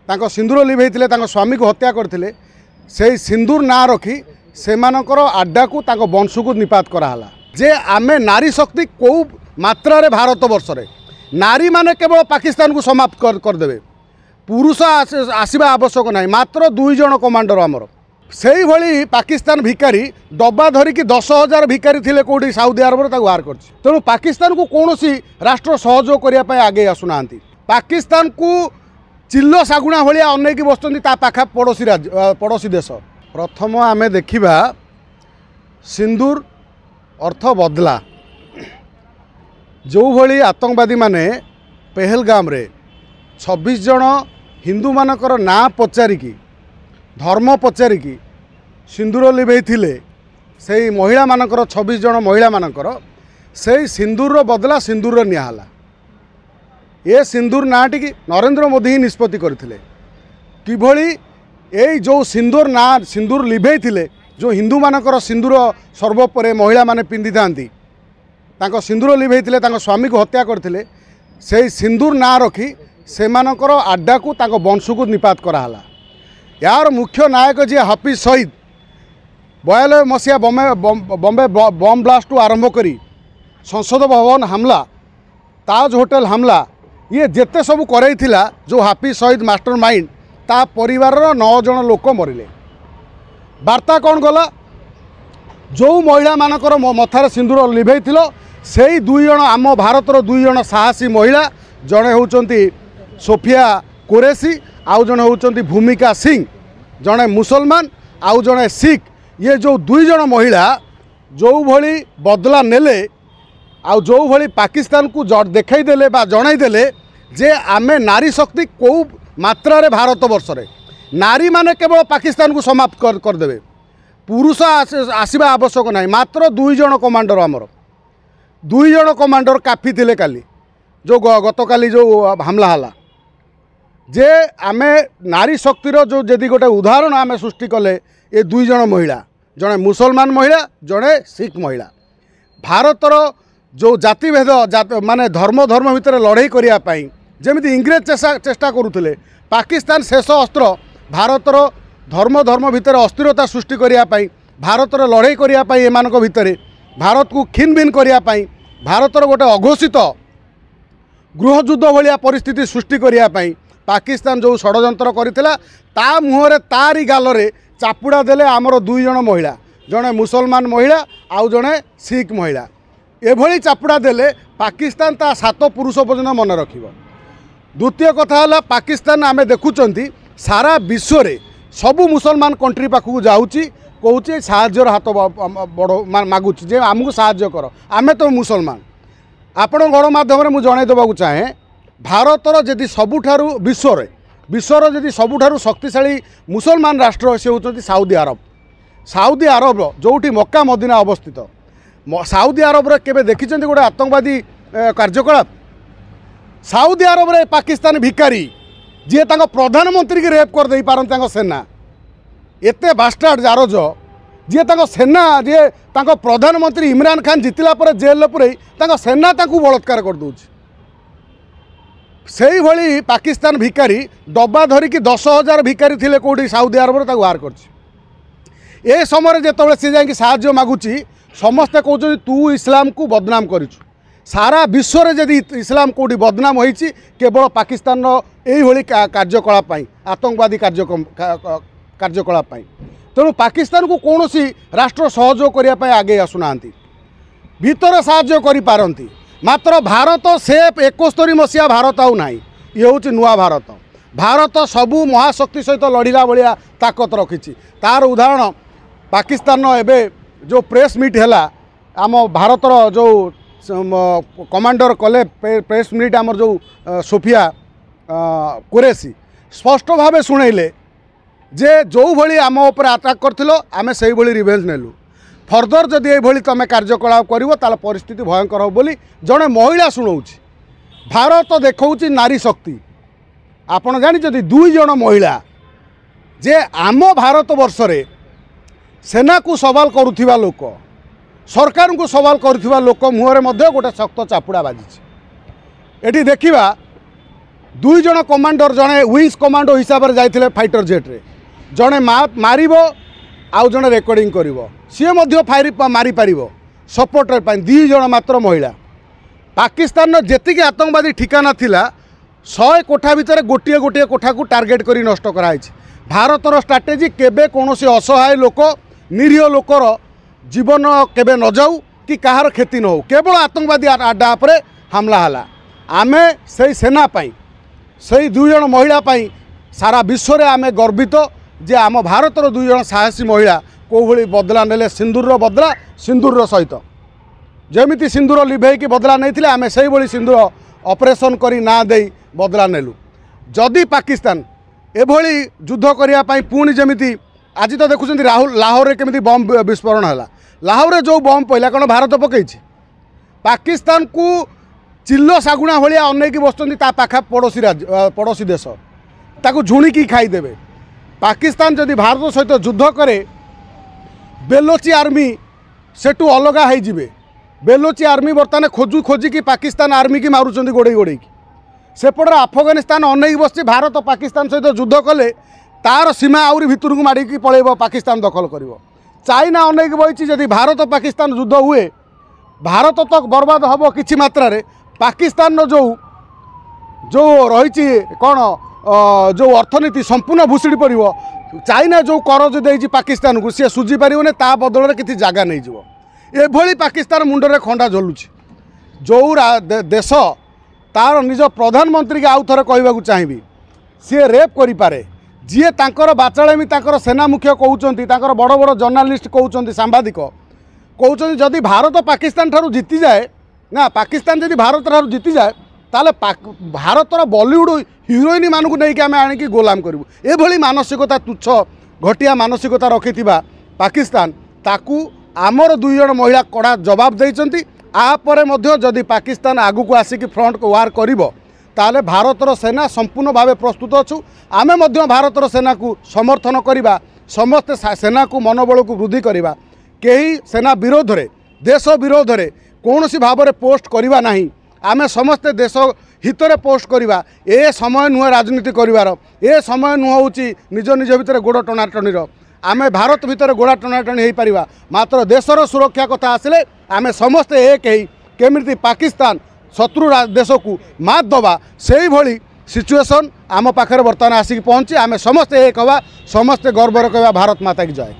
तांको सिंदूर लिभेइथिले तांको स्वामी को हत्या करथिले से सिंदूर ना रखी सेमानकर आड्डा को तांको वंश को निपात कराला जे आमे नारी शक्ति को मात्रा रे भारत वर्ष रे नारी माने केवल पाकिस्तान को समाप्त करदेवे पुरुष आसवा आवश्यक ना मात्र 2 जण कमांडर आमर से भली पाकिस्तान भिकारी डब्बा धरिकी 10,000 भिकारी थिले कोठी साउदी अरब बाहर कर तेणु पाकिस्तान को कौन राष्ट्र सहयोग करने आगे आसुना पाकिस्तान को चिल्लो सागुणा भाया अनेक बसुँच पाखा पड़ोसी देश प्रथम आमे देखा सिंदूर अर्थ बदला जो भली आतंकवादी माने पहलगाम रे 26 जन हिंदू मानकर ना पचारिकी धर्म पचारिकी सिंदूर लिभेइथिले से महिला मानकर 26 जन महिला मानकर से सिंदूर बदला सिंदूर नियाला ये सिंदूर नाटी की नरेंद्र मोदी ही निष्पत्ति करथिले किभली ए जो सिंदूर ना सिंदूर लिभेइथिले जो हिंदू मानकर सिंदूर सर्वोपरे महिला माने पिंधि थांती तांको सिंदूर लिभेइथिले तांको स्वामी को हत्या करथिले से सिंदूर ना रखी सेमानकर आड्डा को तांको वंश को निपात कराला यार मुख्य नायक जी हाफिज सईद 92 मसीहा बॉम्बे बम ब्लास्ट टू आरंभ करी संसद भवन हमला ताज होटल हमला ये जेते सब करैथिला जो हाफिज सईद मास्टर माइंड ता परिवार 9 जन लोक मरिले वार्ता कौन गला जो महिला मानकर मथार सिंदूर लिभेइथिलो सेई 2 जन आम भारतर 2 जन साहसी महिला जड़े होउचंती सोफिया कुरैशी आउ जड़े होउचंती भूमिका सिंह जड़े मुसलमान आउ जड़े सिख ये जो 2 जन महिला जो भली बदला नेले आउ जो भली पाकिस्तान को देखई देले बा जणाई देले जे आमे नारी शक्ति को मात्रा रे भारत वर्ष रे नारी माने केवल पाकिस्तान को समाप्त करदेवे पुरुष आसवा आवश्यक ना मात्र 2 जण कमांडर आमर 2 जण कमांडर काफी थिले काली जो गतकाली जो हमला हला जे आमे नारी शक्तिर जो जदि गोटे उदाहरण आमे सृष्टि कले ये 2 जण महिला जड़े मुसलमान महिला जड़े सिख महिला भारतर जो जातिभेद माने धर्म भितर लड़ाई करने जमी इंग्रेज चेष्टा करुले पाकिस्तान शेष अस्त्र भारतर धर्म भितर अस्थिरता सृष्टि करने भारतर लड़ाई करने एमान भितर भारत को खिन भिन करने भारतर गोटे अघोषित गृहयुद्ध भाया परिस्थिति सृष्टि करने पाकिस्तान जो षड्यंत्र करथिला ता मुहरे तारी गालरे चापुड़ा देले आमर 2 जण महिला जड़े मुसलमान महिला आउ जड़े सिख महिला एभली चापुड़ा देले पाकिस्तान ता 7 पुरुष पर्यंत मन रखिब। द्वितीय कथा है पाकिस्तान आमे देखुचंती सारा विश्व रे सबू मुसलमान कंट्री पाखु जाऊँगी कहूँ साहाय्यर हाथ बड़ मागुची जे आमको साहाय्य कर आमे तो मुसलमान आपण गणमाध्यम मुझे जनईदेवा चाहे भारतर जदि सबुठारु विश्वर जदि सबुठारु शक्तिशाली मुसलमान राष्ट्र से होती साउदी अरब जोटी मक्का मदीना अवस्थित साउदी अरब केबे देखिछन्ति गोटे आतंकवादी कार्यकलाप साउदी अरब रे पाकिस्तान भिकारी जी तांको प्रधानमंत्री की रेप कर दे पारन सेना एते बास्टार्ड जारज जी तांको सेना जी तांको प्रधानमंत्री इमरान खान जितला पर जेल पुरे तांको सेना तांको बलात्कार कर दउछि सेई भली पाकिस्तान भिकारी डब्बा धरिकी 10,000 भिकारी थिले कोठी साउदी अरब रे ताको बाहर करछि ए समय जेतबेले से जाई साहाय्य मागुछि समस्ते कहते तू इस्लाम को बदनाम करिछु सारा विश्व रे जदि इस्लाम कोठी बदनाम होईछि केवल पाकिस्तान एही कार्यकलाप आतंकवादी कार्यकलाप तेणु पाकिस्तान को कौन राष्ट्र सहयोग करने आगे आसुना भीतर साहाय्य करि मात्र भारत से 71 मसीहा भारत आउ ना ये हूँ नुआ भारत सबू महाशक्ति सहित लड़िला भाया ताकत रखी तार उदाहरण पाकिस्तान एबे जो प्रेस मीट है आम भारतर जो कमांडर कले प्रेस मीट आमर जो सोफिया कुरैशी स्पष्ट भाव शुणेले जे जो भली आम उपर अटैक करथिलो आमे सेही भली रिवेंज नेलु फर्दर जदि ये तुम कार्यकलाप कर परिस्थिति भयंकर हो बोली जड़े महिला शुणाऊँगी भारत देखा नारी शक्ति आपण जानी 2 जण महिला जे आम भारत वर्ष रे सेना को सवाल करुथिबा लोक सरकार को सवाल करुथिबा लोक मुहरे मध्य गोटे शक्त चापुड़ा बाजी एटी देखिबा दुई जन कमांडर जड़े विंग्स कमांडो हिसाब से जाते फाइटर जेट्रे जड़े मार आउ जड़े रेकर्डिंग कर सी फायर मारी पार सपोर्टर दी जन मात्र महिला पाकिस्तान जी आतंकवादी ठिकाना थिला 100 कोठा भितर गोटे गोटे कोठा को टार्गेट करी नष्ट कराई भारतर स्ट्राटेजी केबे कौनसी असहाय लोक निरीह लोकर जीवन केबे न जाऊ कि कहार क्षति न हो केवल आतंकवादी आड्डा उपरे हमला हला आमे से सेना पाई से दुई जन महिला पाई सारा विश्व में आमे गर्वित जे आम भारतर दुई जन साहसी महिला कौभली बदला नेले सिंदूर बदला सिंदूर सहित जमिति सिंदूर लिभेकी बदला नहीं आमे से भली सिंदूर ऑपरेशन करी ना दे बदला नेलु जदि पाकिस्तान एभली युद्ध करने पुणी जमिति आज तो देखुं लाहौर में केमिति बम विस्फोरण है लाहौर जो बम पहला कौन भारत पकई पाकिस्तान को चिल्लो सागुणा भाया अनेक बसुँच पाखा पड़ोसी पड़ोसी देश ताकू झुणिकी खाईदेवे पाकिस्तान जदि भारत सहित युद्ध करे बेलोची आर्मी सेठू अलग हो बेलोची आर्मी बर्तमान खोजु खोजिकी पाकिस्तान आर्मी की मारुंच गोड़े गोड़े सेपटे अफगानिस्तान अनेक बस भारत पाकिस्तान सहित युद्ध कले तार सीमा आउरी भितर को मारिकी पलैब पाकिस्तान दखल कर चाइना अनेक बही जदि भारत पाकिस्तान युद्ध हुए भारत तक बर्बाद हम कि मात्रा पाकिस्तान जो जो रही कौन जो अर्थनीति संपूर्ण भूषुड़ी पड़ चाइना जो कर जो देती पाकिस्तान को सी सुझी पारे ता बदल में किसी जगह नहीं जीव एभली पाकिस्तान मुंडरे खंडा झुलुची जो देश तार निज प्रधानमंत्री के आउ थे कहवाक चाहिए सी रेप करें जी तांकर बाचाड़ेमी तांकर सेना मुख्य कहते बड़ बड़ जर्नालीस्ट कहते सांबादिक कहते जदि भारत पाकिस्तान ठारू जीति जाए ना पाकिस्तान जदि भारत ठारू जीति जाए ताले भारतर बॉलीवुड हिरोइन मानू नहीं आम आणिकी गोलाम करूँ एभली मानसिकता तुच्छ घटिया मानसिकता रखि पाकिस्तान ताकू आमर दुई जन महिला कड़ा जवाब देइचंती आपर जदि पाकिस्तान आगु को आसिक फ्रंट को वार करिवो ताले भारतर सेना संपूर्ण भाव प्रस्तुत अच्छु आमे मध्य भारतर सेना को समर्थन करिबा समस्त सेना को मनोबल को वृद्धि करिबा केही सेना विरोध रे देश विरोध रे कौनसी भाव में पोस्ट करिबा नहीं आमे समस्त देश हितरे पोस्ट करिबा ए समय नुह राजनीति करिवार ए समय नुह होची निज निज भितर गोड़ टणाटणीर आमे भारत भितर गोड़ा टणाटणी हो पारिबा मात्र देशर सुरक्षा कथा आसिले आमे समस्ते एक ही केमिति पाकिस्तान शत्रु देश को मात दबा से भली सिचुएशन आम पाखे बर्तमान आसिक पहुँची आमे समस्ते एक हवा समस्ते गर्वर कहवा भारत माता की जय।